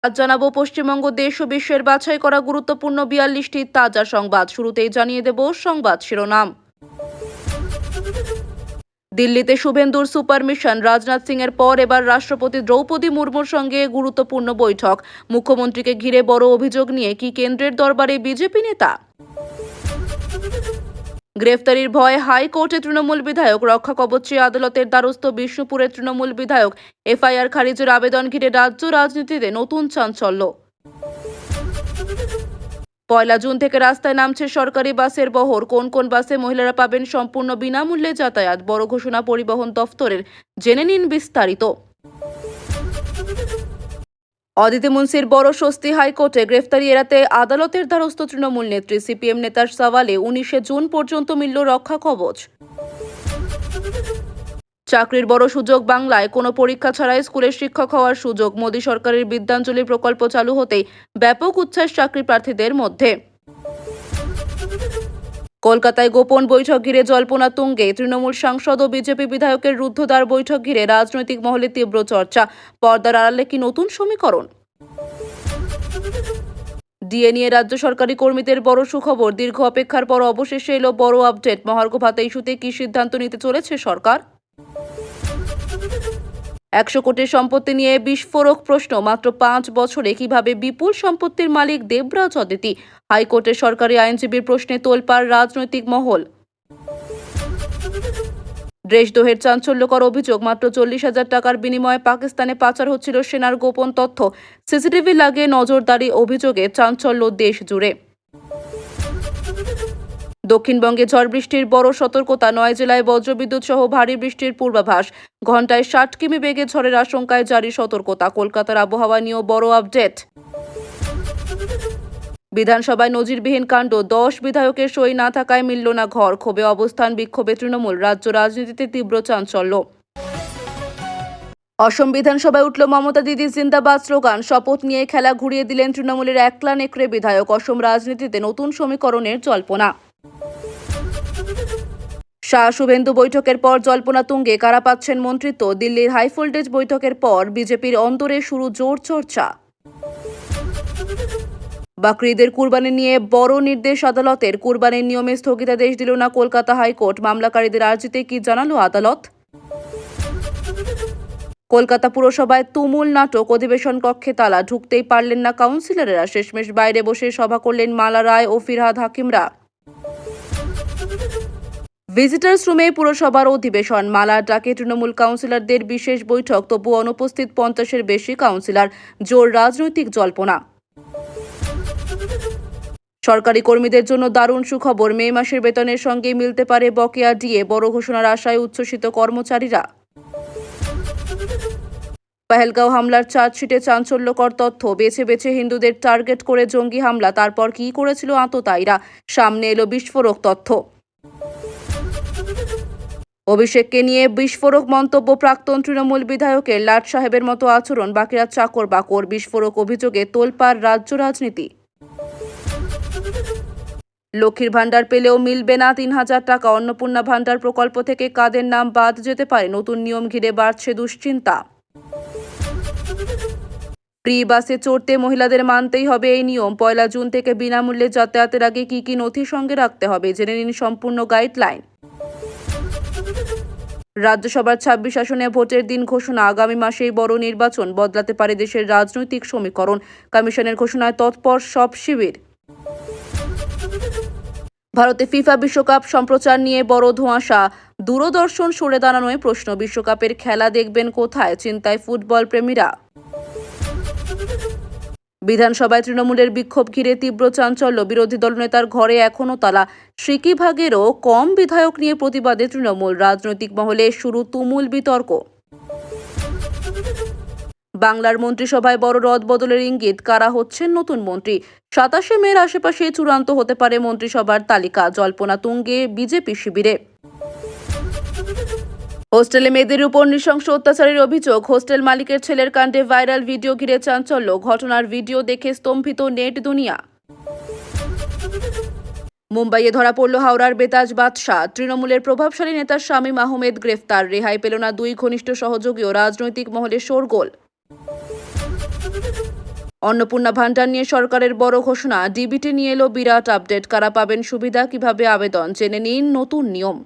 আজ জানাবো পশ্চিমবঙ্গ দেশ ও বিশ্বের বাছাই করা গুরুত্বপূর্ণ ৪২টি তাজা সংবাদ। শুরুতেই জানিয়ে দেব সংবাদ শিরোনাম। দিল্লিতে শুভেন্দুর সুপার মিশন, রাজনাথ সিং এর পর এবার রাষ্ট্রপতি দ্রৌপদী মুর্মুর সঙ্গে গুরুত্বপূর্ণ বৈঠক। মুখ্যমন্ত্রীকে ঘিরে বড় অভিযোগ নিয়ে কি কেন্দ্রের দরবারে বিজেপি নেতা? গ্রেফতারির ভয়ে হাইকোর্টে তৃণমূল বিধায়ক, রক্ষা কবচ চেয়ে আদালতের দ্বারস্থ বিষ্ণুপুরের তৃণমূল বিধায়ক। এফআইআর খারিজের আবেদন ঘিরে রাজ্য রাজনীতিতে নতুন চাঞ্চল্য। ১ জুন থেকে রাস্তায় নামছে সরকারি বাসের বহর। কোন কোন বাসে মহিলারা পাবেন সম্পূর্ণ বিনামূল্যে যাতায়াত, বড় ঘোষণা পরিবহন দফতরের। জেনে নিন বিস্তারিত। অদিতি মুন্সির বড় স্বস্তি, হাইকোর্টে গ্রেফতারি এড়াতে আদালতের দ্বারস্থ তৃণমূল নেত্রী। সিপিএম নেতার সওয়ালে ১৯ জুন পর্যন্ত মিলল রক্ষা কবচ। চাকরির বড় সুযোগ, বাংলায় কোনো পরীক্ষা ছাড়াই স্কুলের শিক্ষক হওয়ার সুযোগ। মোদী সরকারের বিদ্যাঞ্জলি প্রকল্প চালু হতেই ব্যাপক উচ্ছ্বাস চাকরি প্রার্থীদের মধ্যে। কলকাতায় গোপন বৈঠক ঘিরে জল্পনা তুঙ্গে। তৃণমূল সাংসদ ও বিজেপি বিধায়কের রুদ্ধদ্বার বৈঠক ঘিরে রাজনৈতিক মহলে তীব্র চর্চা। পর্দার আড়ালে কি নতুন সমীকরণ? ডিএ নিয়ে রাজ্য সরকারি কর্মীদের বড় সুখবর। দীর্ঘ অপেক্ষার পর অবশেষে এলো বড় আপডেট। মহার্ঘ ভাতা ইস্যুতে কি সিদ্ধান্ত নিতে চলেছে সরকার? ১০০ কোটির সম্পত্তি নিয়ে বিস্ফোরক প্রশ্ন। মাত্র ৫ বছরে কিভাবে বিপুল সম্পত্তির মালিক দেবরাজ অদিতি? হাইকোর্টের সরকারি আইনজীবীর প্রশ্নে তোলপাড় রাজনৈতিক মহল। দেশদ্রোহের চাঞ্চল্যকর অভিযোগ। মাত্র ৪০,০০০ টাকার বিনিময়ে পাকিস্তানে পাচার হচ্ছিল সেনার গোপন তথ্য। সিসিটিভি লাগিয়ে নজরদারি, অভিযোগে চাঞ্চল্য দেশ জুড়ে। দক্ষিণবঙ্গে ঝড় বৃষ্টির বড় সতর্কতা। ৯ জেলায় বজ্রবিদ্যুৎ সহ ভারী বৃষ্টির পূর্বাভাস। ঘণ্টায় ৬০ কিমি বেগে ঝড়ের আশঙ্কায় জারি সতর্কতা। কলকাতার আবহাওয়া নিয়েও বড় আপডেট। বিধানসভায় নজিরবিহীন কাণ্ড। ১০ বিধায়কের সই না থাকায় মিলল না ঘর। ক্ষোভে অবস্থান, বিক্ষোভে তৃণমূল। রাজ্য রাজনীতিতে তীব্র চাঞ্চল্য। অসম বিধানসভায় উঠল মমতা দিদি জিন্দাবাদ স্লোগান। শপথ নিয়ে খেলা ঘুরিয়ে দিলেন তৃণমূলের একলা নেকড়ে বিধায়ক। অসম রাজনীতিতে নতুন সমীকরণের জল্পনা। শাহ শুভেন্দু বৈঠকের পর জল্পনা তুঙ্গে। কারা পাচ্ছেন মন্ত্রিত্ব? দিল্লির হাইভোল্টেজ বৈঠকের পর বিজেপির অন্তরে শুরু জোর চর্চা। বাকরিদের কুরবানি নিয়ে বড় নির্দেশ আদালতের। কুরবানির নিয়মে স্থগিতাদেশ দিল না কলকাতা হাইকোর্ট। মামলাকারীদের আর্জিতে কি জানালো আদালত? কলকাতা পুরসভায় তুমুল নাটক। অধিবেশন কক্ষে তালা, ঢুকতেই পারলেন না কাউন্সিলরেরা। শেষমেশ বাইরে বসে সভা করলেন মালা রায় ও ফিরহাদ হাকিমরা। ভিজিটার্স রুমে পুরসভার অধিবেশন। মালার ডাকে তৃণমূল কাউন্সিলরদের বিশেষ বৈঠক। তবু অনুপস্থিত ৫০-এর বেশি কাউন্সিলর। জোর রাজনৈতিক জল্পনা। সরকারি কর্মীদের জন্য দারুণ সুখবর। মে মাসের বেতনের সঙ্গে মিলতে পারে বকেয়া ডিএ। বড় ঘোষণার আশায় উচ্ছ্বসিত কর্মচারীরা। পহেলগাঁও হামলার চার্জশিটে চাঞ্চল্যকর তথ্য। বেছে বেছে হিন্দুদের টার্গেট করে জঙ্গি হামলা। তারপর কি করেছিল আততায়ীরা? সামনে এলো বিস্ফোরক তথ্য। অভিষেককে নিয়ে বিস্ফোরক মন্তব্য প্রাক্তন তৃণমূল বিধায়কের। লাট সাহেবের মতো আচরণ, বাকিরা চাকর বাকর। বিস্ফোরক অভিযোগে তোলপাড় রাজ্য রাজনীতি। লক্ষ্মীর ভাণ্ডার পেলেও মিলবে না ৩,০০০ টাকা। অন্নপূর্ণা ভাণ্ডার প্রকল্প থেকে কাদের নাম বাদ যেতে পারে? নতুন নিয়ম ঘিরে বাড়ছে দুশ্চিন্তা। ফ্রি বাসে চড়তে মহিলাদের মানতেই হবে এই নিয়ম। ১ জুন থেকে বিনামূল্যে যাতায়াতের আগে কি কি নথি সঙ্গে রাখতে হবে? জেনে নিন সম্পূর্ণ গাইডলাইন। রাজ্যসভার ২৬ আসনে ভোটের দিন ঘোষণা। আগামী মাসেই বড় নির্বাচন। বদলাতে পারে দেশের রাজনৈতিক সমীকরণ। কমিশনের ঘোষণায় তৎপর সব শিবির। ভারতে ফিফা বিশ্বকাপ সম্প্রচার নিয়ে বড় ধোঁয়াশা। দূরদর্শন সরে দাঁড়ানোয় প্রশ্ন। বিশ্বকাপের খেলা দেখবেন কোথায়? চিন্তায় ফুটবল প্রেমীরা। বিধানসভায় তৃণমূলের বিক্ষোভ ঘিরে তীব্র চাঞ্চল্য। বিরোধী দলনেতার ঘরে এখনও তালা। সিকিভাগেরও কম বিধায়ক নিয়ে প্রতিবাদে তৃণমূল। রাজনৈতিক মহলে শুরু তুমুল বিতর্ক। বাংলার মন্ত্রিসভায় বড় রদবদলের ইঙ্গিত। কারা হচ্ছেন নতুন মন্ত্রী? ২৭শে মের আশেপাশে চূড়ান্ত হতে পারে মন্ত্রিসভার তালিকা। জল্পনা তুঙ্গে বিজেপি শিবিরে। হোস্টেলে মেয়েদের উপর নৃশংস অত্যাচারের অভিযোগ। হোস্টেল মালিকের ছেলের কাণ্ডে ভাইরাল ভিডিও ঘিরে চাঞ্চল্য। ঘটনার ভিডিও দেখে স্তম্ভিত নেট দুনিয়া। মুম্বাইয়ে ধরা পড়ল হাওড়ার বেতাজ বাদশাহ। তৃণমূলের প্রভাবশালী নেতা শামীম আহমেদ গ্রেফতার। রেহাই পেল না ২ ঘনিষ্ঠ সহযোগীও। রাজনৈতিক মহলে শোরগোল। অন্নপূর্ণা ভান্ডার নিয়ে সরকারের বড় ঘোষণা, ডিবিটি নিয়ে এলো বিরাট আপডেট। কারা পাবেন সুবিধা, কিভাবে আবেদন, জেনে নিন নতুন নিয়ম।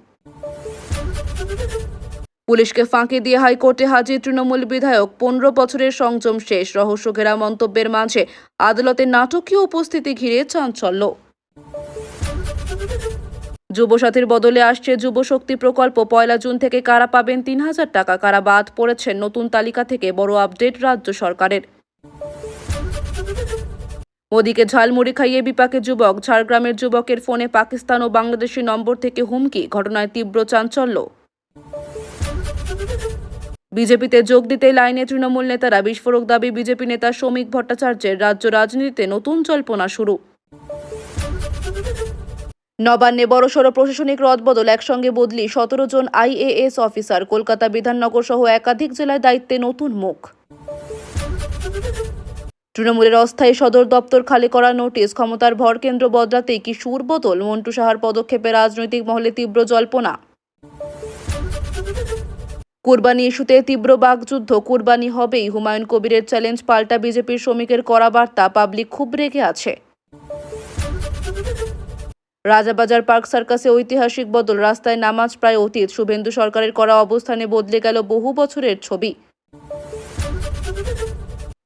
পুলিশকে ফাঁকি দিয়ে হাইকোর্টে হাজির তৃণমূল বিধায়ক, 15 বছরের সংযম শেষ। রহস্য ঘেরা মন্তব্যের মাঝে আদালতের নাটকীয় উপস্থিতি ঘিরে চাঞ্চল্য। যুবসাথীর বদলে আসছে যুবশক্তি প্রকল্প, 1 জুন থেকে কারা পাবেন 3000 টাকা, কারা বাদ পড়েছেন নতুন তালিকা থেকে, বড় আপডেট রাজ্য সরকারের। মোদিকে ঝালমুড়ি খাইয়ে বিপাকে যুবক, ঝাড়গ্রামের যুবকের ফোনে পাকিস্তান ও বাংলাদেশি নম্বর থেকে হুমকি, ঘটনায় তীব্র চাঞ্চল্য। বিজেপিতে যোগ দিতে লাইনে তৃণমূল নেতারা, বিস্ফোরক দাবি বিজেপি নেতা শ্রমিক ভট্টাচার্যের। রাজ্য রাজনীতিতে নতুন জল্পনা শুরু। নবান্নে বড়সড় প্রশাসনিক রদবদল, একসঙ্গে বদলি 17 জন IAS অফিসার। কলকাতা, বিধাননগর সহ একাধিক জেলায় দায়িত্বে নতুন মুখ। তৃণমূলের অস্থায়ী সদর দপ্তর খালি করার নোটিশ, ক্ষমতার ভরকেন্দ্র বদলাতেই কি সুর বদল? মন্টু সাহার পদক্ষেপে রাজনৈতিক মহলে তীব্র জল্পনা। কুরবানি ইস্যুতে তীব্র বাকযুদ্ধ, কুরবানি হবেই, হুমায়ুন কবিরের চ্যালেঞ্জ পাল্টা বিজেপির শ্রমিকের কড়া বার্তা। পাবলিক খুব রেগে আছে। রাজাবাজার পার্ক সার্কাসে ঐতিহাসিক বদল, রাস্তায় নামাজ প্রায় অতীত। শুভেন্দু সরকারের করা অবস্থানে বদলে গেল বহু বছরের ছবি।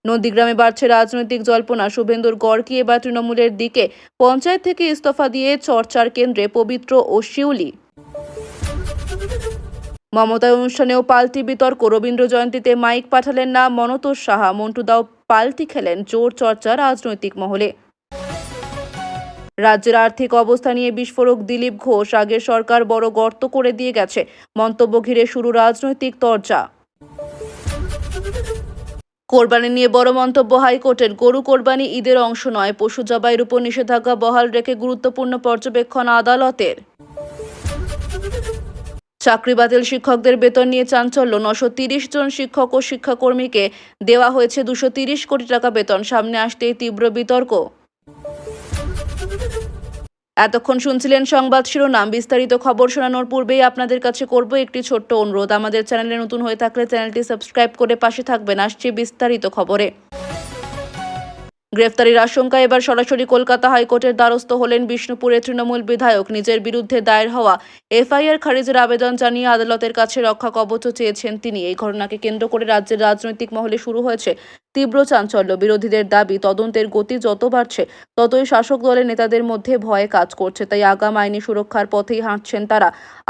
নন্দীগ্রামে বাড়ছে রাজনৈতিক জল্পনা, শুভেন্দুর গড় কি এবার তৃণমূলের দিকে? পঞ্চায়েত থেকে ইস্তফা দিয়ে চর্চার কেন্দ্রে পবিত্র ও শিউলি। মমতার অনুষ্ঠানেও পাল্টি বিতর্ক, রবীন্দ্র জয়ন্তীতে মাইক পাঠালেন না মনতোষ সাহা, মন্টু দাও পাল্টি খেলেন, জোর চর্চা রাজনৈতিক মহলে। রাজ্যের আর্থিক অবস্থা নিয়ে বিস্ফোরক দিলীপ ঘোষ, আগের সরকার বড় গর্ত করে দিয়ে গেছে, মন্তব্য ঘিরে শুরু রাজনৈতিক তরজা। কোরবানি নিয়ে বড় মন্তব্য হাইকোর্টের, গরু কোরবানি ঈদের অংশ নয়, পশু জবাইয়ের উপর নিষেধাজ্ঞা বহাল রেখে গুরুত্বপূর্ণ পর্যবেক্ষণ আদালতের। চাকরি বাতিল, শিক্ষকদের বেতন নিয়ে চাঞ্চল্য, 930 জন শিক্ষক ও শিক্ষাকর্মীকে দেওয়া হয়েছে 230 কোটি টাকা বেতন, সামনে আসতেই তীব্র বিতর্ক। এতক্ষণ শুনছিলেন সংবাদ শিরোনাম, বিস্তারিত খবর শোনানোর পূর্বেই আপনাদের কাছে করব একটি ছোট্ট অনুরোধ। আমাদের চ্যানেলে নতুন হয়ে থাকলে চ্যানেলটি সাবস্ক্রাইব করে পাশে থাকবেন। আসছে বিস্তারিত খবরে। গ্রেফতারির আশঙ্কায় এবার সরাসরি কলকাতা হাইকোর্টের দ্বারস্থ হলেন বিষ্ণুপুরের তৃণমূল বিধায়ক। নিজের বিরুদ্ধে দায়ের হওয়া FIR খারিজের আবেদন জানিয়ে আদালতের কাছে রক্ষা কবচ চেয়েছেন তিনি। এই ঘটনাকে কেন্দ্র করে রাজ্যের রাজনৈতিক মহলে শুরু হয়েছে তীব্র চাঞ্চল্য। বিরোধীদের দাবি, তদন্তের গতি যত বাড়ছে ততই শাসক দলের নেতাদের মধ্যে ভয়ে কাজ করছে, তাই আগাম আইনি সুরক্ষার পথেই হাঁটছেন তারা।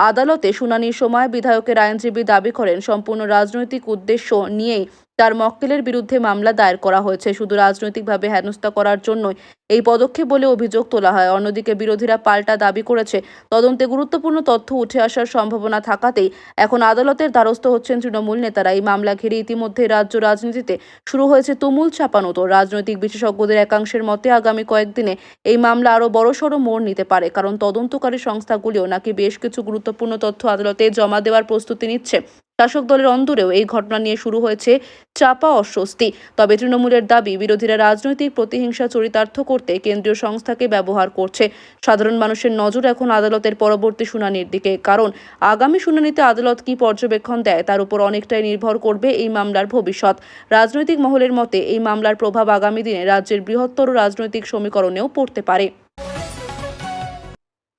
আদালতে শুনানির সময় বিধায়কের আইনজীবী দাবি করেন, সম্পূর্ণ রাজনৈতিক উদ্দেশ্য নিয়েই তার মক্কেলের বিরুদ্ধে মামলা দায়ের করা হয়েছে, শুধু রাজনৈতিকভাবে হেনস্থা করার জন্যই এই পদক্ষেপ বলে অভিযোগ তোলা হয়। অন্যদিকে বিরোধীরা পাল্টা দাবি করেছে, তদন্তে গুরুত্বপূর্ণ তথ্য উঠে আসার সম্ভাবনা থাকাতেই এখন আদালতের দ্বারস্থ হচ্ছেন তৃণমূল নেতারা। এই মামলা ঘিরে ইতিমধ্যে রাজ্য রাজনীতিতে শুরু হয়েছে তুমুল চাপানোতর। রাজনৈতিক বিশেষজ্ঞদের একাংশের মতে আগামী কয়েকদিনে এই মামলা আরও বড়সড় মোড় নিতে পারে, কারণ তদন্তকারী সংস্থাগুলিও নাকি বেশ কিছু গুরুত্বপূর্ণ তথ্য আদালতে জমা দেওয়ার প্রস্তুতি নিচ্ছে। শাসক দলের অন্দরেও এই ঘটনা নিয়ে শুরু হয়েছে চাপা অস্বস্তি। তবে তৃণমূলের দাবি, বিরোধীরা রাজনৈতিক প্রতিহিংসা চরিতার্থ করতে কেন্দ্রীয় সংস্থাকে ব্যবহার করছে। সাধারণ মানুষের নজর এখন আদালতের পরবর্তী শুনানির দিকে, কারণ আগামী শুনানিতে আদালত কি পর্যবেক্ষণ দেয় তার উপর অনেকটাই নির্ভর করবে এই মামলার ভবিষ্যৎ। রাজনৈতিক মহলের মতে এই মামলার প্রভাব আগামী দিনে রাজ্যের বৃহত্তর রাজনৈতিক সমীকরণেও পড়তে পারে।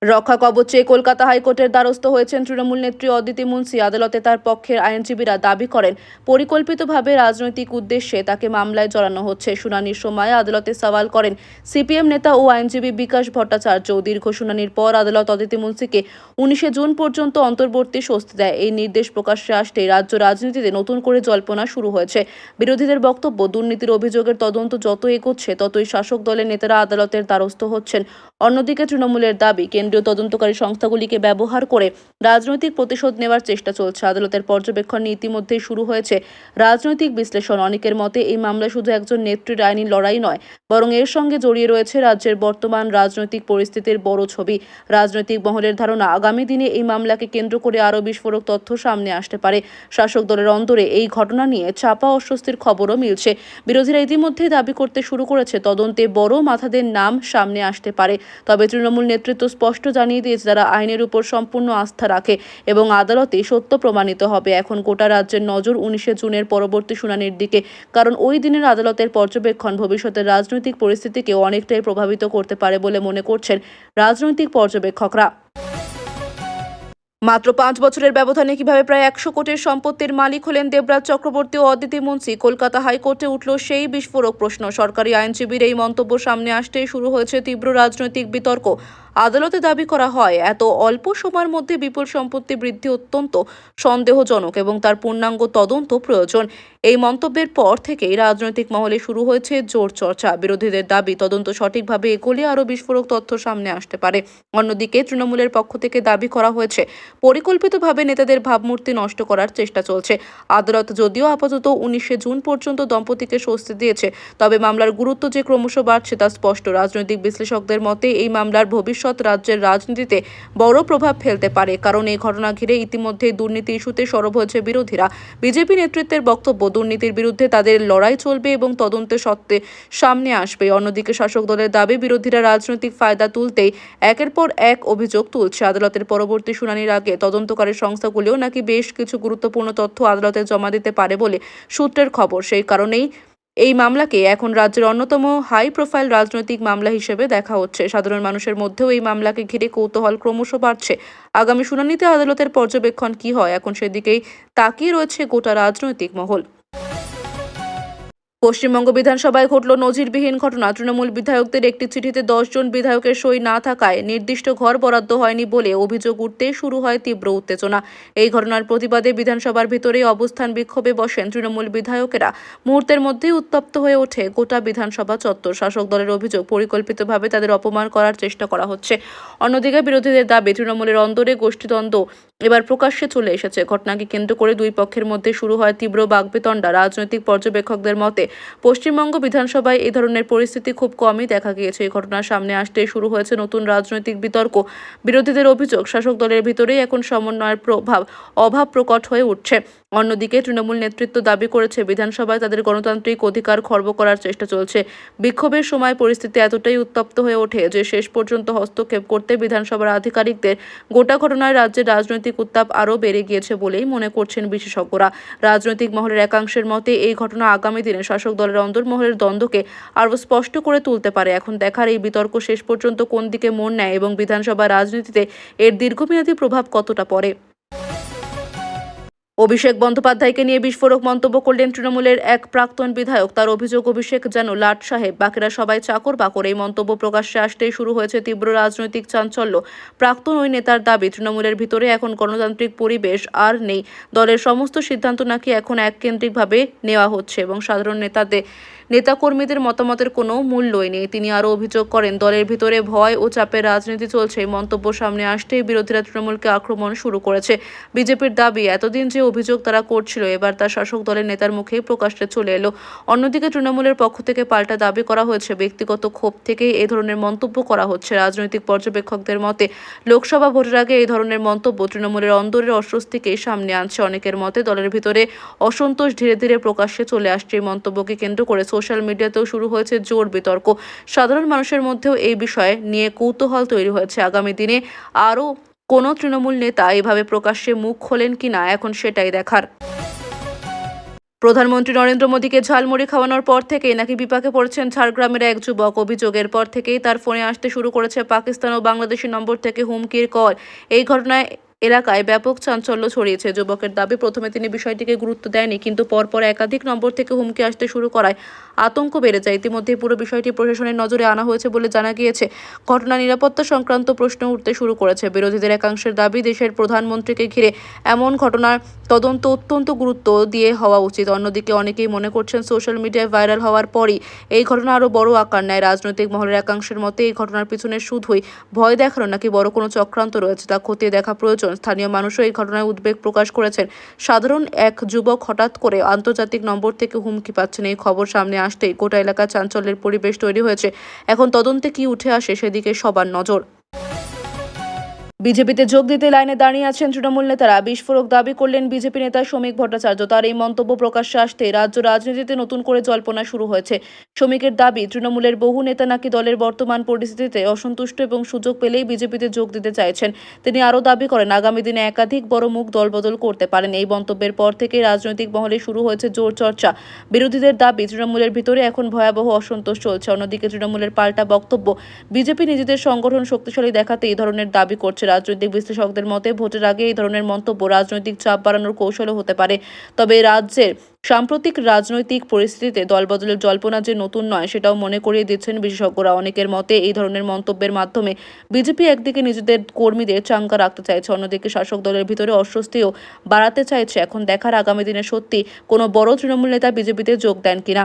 রক্ষা কবচে কলকাতা হাইকোর্টের দ্বারস্থ হয়েছেন তৃণমূল নেত্রী অদিতি মুন্সি। আদালতে তার পক্ষের আইনজীবীরা দাবি করেন, পরিকল্পিতভাবে রাজনৈতিক উদ্দেশ্যে তাকে মামলায় জড়ানো হচ্ছে। শুনানির সময় আদালতে সওয়াল করেন CPM নেতা ও আইনজীবী বিকাশ ভট্টাচার্য। দীর্ঘ শুনানির পর আদালত অদিতি মুন্সিকে 19 জুন পর্যন্ত অন্তর্বর্তী স্বস্তি দেয়। এই নির্দেশ প্রকাশ্যে আসতেই রাজ্য রাজনীতিতে নতুন করে জল্পনা শুরু হয়েছে। বিরোধীদের বক্তব্য, দুর্নীতির অভিযোগের তদন্ত যত এগোচ্ছে ততই শাসক দলের নেতারা আদালতের দ্বারস্থ হচ্ছেন। অন্যদিকে তৃণমূলের দাবি, কেন্দ্রীয় তদন্তকারী সংস্থাগুলিকে ব্যবহার করে রাজনৈতিক প্রতিশোধ নেওয়ার চেষ্টা চলছে। আদালতের পর্যবেক্ষণ নিয়ে ইতিমধ্যেই শুরু হয়েছে রাজনৈতিক বিশ্লেষণ। অনেকের মতে এই মামলা শুধু একজন নেত্রীর আইনি লড়াই নয়, বরং এর সঙ্গে জড়িয়ে রয়েছে রাজ্যের বর্তমান রাজনৈতিক পরিস্থিতির বড় ছবি। রাজনৈতিক মহলের ধারণা, আগামী দিনে এই মামলাকে কেন্দ্র করে আরও বিস্ফোরক তথ্য সামনে আসতে পারে। শাসক দলের অন্দরে এই ঘটনা নিয়ে চাপা অস্বস্তির খবরও মিলছে। বিরোধীরা ইতিমধ্যেই দাবি করতে শুরু করেছে, তদন্তে বড় মাথাদের নাম সামনে আসতে পারে। তবে তৃণমূল নেতৃত্ব স্পষ্ট স্পষ্ট জানিয়ে দিয়েছে তারা আইনের উপর সম্পূর্ণ আস্থা রাখে এবং আদালতে সত্য প্রমাণিত হবে। এখন গোটা রাজ্যের নজর 19শে জুনের পরবর্তী শুনানির দিকে, কারণ ওই দিনের আদালতের পর্যবেক্ষণ ভবিষ্যতের রাজনৈতিক পরিস্থিতিকে অনেকটাই প্রভাবিত করতে পারে বলে মনে করছেন রাজনৈতিক পর্যবেক্ষকরা। মাত্র 5 বছরের ব্যবধানে কিভাবে প্রায় 100 কোটির সম্পত্তির মালিক হলেন দেবরাজ চক্রবর্তী ও অদিতি মুন্সি? কলকাতা হাইকোর্টে উঠল সেই বিস্ফোরক প্রশ্ন। সরকারি আইনজীবীর এই মন্তব্য সামনে আসতেই শুরু হয়েছে তীব্র রাজনৈতিক বিতর্ক। আদালতে দাবি করা হয়, এত অল্প সময়ের মধ্যে বিপুল সম্পত্তি বৃদ্ধি অত্যন্ত সন্দেহজনক এবং তার পূর্ণাঙ্গ তদন্ত প্রয়োজন। এই মন্তব্যের পর থেকেই রাজনৈতিক মহলে শুরু হয়েছে জোর চর্চা। বিরোধীদের দাবি, তদন্ত সঠিকভাবে এগোলে আরও বিস্ফোরক তথ্য সামনে আসতে পারে। অন্যদিকে তৃণমূলের পক্ষ থেকে দাবি করা হয়েছে, পরিকল্পিতভাবে নেতাদের ভাবমূর্তি নষ্ট করার চেষ্টা চলছে। আদালত যদিও আপাতত 19শে জুন পর্যন্ত দম্পতিকে স্বস্তি দিয়েছে, তবে মামলার গুরুত্ব যে ক্রমশ বাড়ছে তা স্পষ্ট। রাজনৈতিক বিশ্লেষকদের মতে এই মামলার ভবিষ্যৎ রাজ্যের রাজনীতিতে বড় প্রভাব ফেলতে পারে, কারণ এই ঘটনা ঘিরে ইতিমধ্যে দুর্নীতি ইস্যুতে সরব হয়েছে বিরোধীরা। বিজেপি নেতৃত্বের বক্তব্য, দুর্নীতির বিরুদ্ধে তাদের লড়াই চলবে এবং তদন্তে সত্ত্বে সামনে আসবে। অন্যদিকে শাসক দলের দাবি, বিরোধীরা রাজনৈতিক ফায়দা তুলতেই একের পর এক অভিযোগ তুলছে। আদালতের পরবর্তী শুনানির আগে তদন্তকারী সংস্থাগুলিও নাকি বেশ কিছু গুরুত্বপূর্ণ তথ্য আদালতে জমা দিতে পারে বলে সূত্রের খবর। সেই কারণেই এই মামলাকে এখন রাজ্যের অন্যতম হাই প্রোফাইল রাজনৈতিক মামলা হিসেবে দেখা হচ্ছে। সাধারণ মানুষের মধ্যেও এই মামলাকে ঘিরে কৌতূহল ক্রমশ বাড়ছে। আগামী শুনানিতে আদালতের পর্যবেক্ষণ কি হয়, এখন সেদিকেই তাকিয়ে রয়েছে গোটা রাজনৈতিক মহল। পশ্চিমবঙ্গ বিধানসভায় ঘটল নজিরবিহীন ঘটনা। তৃণমূল বিধায়কদের একটি চিঠিতে 10 জন বিধায়কের সই না থাকায় নির্দিষ্ট ঘর বরাদ্দ হয়নি বলে অভিযোগ উঠতেই শুরু হয় তীব্র উত্তেজনা। এই ঘটনার প্রতিবাদে বিধানসভার ভিতরেই অবস্থান বিক্ষোভে বসেন তৃণমূল বিধায়কেরা। মুহূর্তের মধ্যেই উত্তপ্ত হয়ে ওঠে গোটা বিধানসভা চত্বর। শাসক দলের অভিযোগ, পরিকল্পিতভাবে তাদের অপমান করার চেষ্টা করা হচ্ছে। অন্যদিকে বিরোধীদের দাবি, তৃণমূলের অন্দরে গোষ্ঠীদ্বন্দ্ব এবার প্রকাশ্যে চলে এসেছে। ঘটনাকে কেন্দ্র করে দুই পক্ষের মধ্যে শুরু হয় তীব্র বাকবিতণ্ডা। রাজনৈতিক পর্যবেক্ষকদের মতে পশ্চিমবঙ্গ বিধানসভায় এই ধরনের পরিস্থিতি খুব কমই দেখা গিয়েছে। এই ঘটনার সামনে আসতেই শুরু হয়েছে নতুন রাজনৈতিক বিতর্ক। বিরোধীদের অভিযোগ, শাসক দলের ভিতরেই এখন সমন্বয়ের অভাব প্রকট হয়ে উঠছে। অন্যদিকে তৃণমূল নেতৃত্ব দাবি করেছে, বিধানসভায় তাদের গণতান্ত্রিক অধিকার খর্ব করার চেষ্টা চলছে। বিক্ষোভের সময় পরিস্থিতি এতটাই উত্তপ্ত হয়ে ওঠে যে শেষ পর্যন্ত হস্তক্ষেপ করতে বিধানসভার আধিকারিকদের। গোটা ঘটনায় রাজ্যের রাজনৈতিক উত্তাপ আরও বেড়ে গিয়েছে বলেই মনে করছেন বিশেষজ্ঞরা। রাজনৈতিক মহলের একাংশের মতে এই ঘটনা আগামী দিনে শাসক দলের অন্তর্মহলের দ্বন্দ্বকে আরও স্পষ্ট করে তুলতে পারে। এখন দেখার এই বিতর্ক শেষ পর্যন্ত কোন দিকে মোড় নেয় এবং বিধানসভা রাজনীতিতে এর দীর্ঘমেয়াদী প্রভাব কতটা পড়ে। অভিষেক বন্দ্যোপাধ্যায়কে নিয়ে বিস্ফোরক মন্তব্য করলেন তৃণমূলের এক প্রাক্তন বিধায়ক। তার অভিযোগ, অভিষেক যেন লাট সাহেব, বাকিরা সবাই চাকর বাকর। এই মন্তব্য প্রকাশ্যে আসতেই শুরু হয়েছে তীব্র রাজনৈতিক চাঞ্চল্য। প্রাক্তন ওই নেতার দাবি, তৃণমূলের ভিতরে এখন গণতান্ত্রিক পরিবেশ আর নেই। দলের সমস্ত সিদ্ধান্ত নাকি এখন এককেন্দ্রিকভাবে নেওয়া হচ্ছে এবং সাধারণ নেতাকর্মীদের মতামতের কোনো মূল্যই নেই। তিনি আরও অভিযোগ করেন, দলের ভিতরে ভয় ও চাপের রাজনীতি চলছে। এই মন্তব্য সামনে আসতেই বিরোধীরা তৃণমূলকে আক্রমণ শুরু করেছে। বিজেপির দাবি, এতদিন যে অভিযোগ তারা করছিল এবার তা শাসক দলের নেতার মুখেই প্রকাশ্যে চলে এলো। অন্যদিকে তৃণমূলের পক্ষ থেকে পাল্টা দাবি করা হয়েছে, ব্যক্তিগত ক্ষোভ থেকেই এই ধরনের মন্তব্য করা হচ্ছে। রাজনৈতিক পর্যবেক্ষকদের মতে লোকসভা ভোটের আগে এই ধরনের মন্তব্য তৃণমূলের অন্দরের অস্বস্তিকেই সামনে আনছে। অনেকের মতে দলের ভিতরে অসন্তোষ ধীরে ধীরে প্রকাশ্যে চলে আসছে। এই মন্তব্যকে কেন্দ্র করে সোশ্যাল মিডিয়াতেও শুরু হয়েছে জোর বিতর্ক। সাধারণ মানুষের মধ্যেও এই বিষয়ে নিয়ে কৌতূহল তৈরি হয়েছে। আগামী দিনে আরও কোনো তৃণমূল নেতা এভাবে প্রকাশ্যে মুখ খোলেন কিনা, এখন সেটাই দেখার। প্রধানমন্ত্রী নরেন্দ্র মোদীকে ঝালমুড়ি খাওয়ানোর পর থেকেই নাকি বিপাকে পড়েছেন ঝাড়গ্রামের এক যুবক। অভিযোগের পর থেকেই তার ফোনে আসতে শুরু করেছে পাকিস্তান ও বাংলাদেশি নম্বর থেকে হুমকির কল। এই ঘটনায় এলাকায় ব্যাপক চাঞ্চল্য ছড়িয়েছে। যুবকের দাবি, প্রথমে তিনি বিষয়টিকে গুরুত্ব দেয়নি, কিন্তু পরপর একাধিক নম্বর থেকে হুমকি আসতে শুরু করায় আতঙ্ক বেড়ে যায়। ইতিমধ্যে পুরো বিষয়টি প্রশাসনের নজরে আনা হয়েছে বলে জানা গিয়েছে। ঘটনা নিরাপত্তা সংক্রান্ত প্রশ্ন উঠতে শুরু করেছে। বিরোধীদের একাংশের দাবি, দেশের প্রধানমন্ত্রীকে ঘিরে এমন ঘটনার তদন্ত অত্যন্ত গুরুত্ব দিয়ে হওয়া উচিত। অন্যদিকে অনেকেই মনে করছেন, সোশ্যাল মিডিয়ায় ভাইরাল হওয়ার পরই এই ঘটনা আরও বড় আকার নেয়। রাজনৈতিক মহলের একাংশের মতে এই ঘটনার পিছনে শুধুই ভয় দেখানো নাকি বড় কোনো চক্রান্ত রয়েছে তা খতিয়ে দেখা প্রয়োজন। স্থানীয় মানুষও এই ঘটনায় উদ্বেগ প্রকাশ করেছেন। সাধারণ এক যুবক হঠাৎ করে আন্তর্জাতিক নম্বর থেকে হুমকি পাচ্ছেন। এই খবর সামনে আসতেই গোটা এলাকায় চাঞ্চল্যের পরিবেশ তৈরি হয়েছে। এখন তদন্তে কি উঠে আসে সেদিকে সবার নজর। বিজেপিতে যোগ দিতে লাইনে দাঁড়িয়ে আছেন তৃণমূল নেতারা। বিস্ফোরক দাবি করলেন বিজেপি নেতা শ্রমিক ভট্টাচার্য। তার এই মন্তব্য প্রকাশ্যে আসতে রাজ্য রাজনীতিতে নতুন করে জল্পনা শুরু হয়েছে। শ্রমিকের দাবি, তৃণমূলের বহু নেতা নাকি দলের বর্তমান পরিস্থিতিতে অসন্তুষ্ট এবং সুযোগ পেলেই বিজেপিতে যোগ দিতে চাইছেন। তিনি আরও দাবি করেন আগামী দিনে একাধিক বড় মুখ দলবদল করতে পারেন। এই মন্তব্যের পর থেকে রাজনৈতিক মহলে শুরু হয়েছে জোর চর্চা। বিরোধীদের দাবি, তৃণমূলের ভিতরে এখন ভয়াবহ অসন্তোষ চলছে। অন্যদিকে তৃণমূলের পাল্টা বক্তব্য, বিজেপি নিজেদের সংগঠন শক্তিশালী দেখাতে এই ধরনের দাবি করছে। রাজনৈতিক বিশ্লেষকদের মতে ভোটের আগে এই ধরনের মন্তব্য রাজনৈতিক চাপ বাড়ানোর কৌশলও হতে পারে। তবে রাজ্যের সাম্প্রতিক রাজনৈতিক পরিস্থিতিতে দলবদলের জল্পনা যে নতুন নয় সেটাও মনে করিয়ে দিচ্ছেন বিশেষজ্ঞরা। অনেকের মতে এই ধরনের মন্তব্যের মাধ্যমে বিজেপি একদিকে নিজেদের কর্মীদের চাঙ্গা রাখতে চাইছে, অন্যদিকে শাসক দলের ভিতরে অস্বস্তিও বাড়াতে চাইছে। এখন দেখার আগামী দিনে সত্যি কোনো বড় তৃণমূল নেতা বিজেপিতে যোগ দেন কিনা।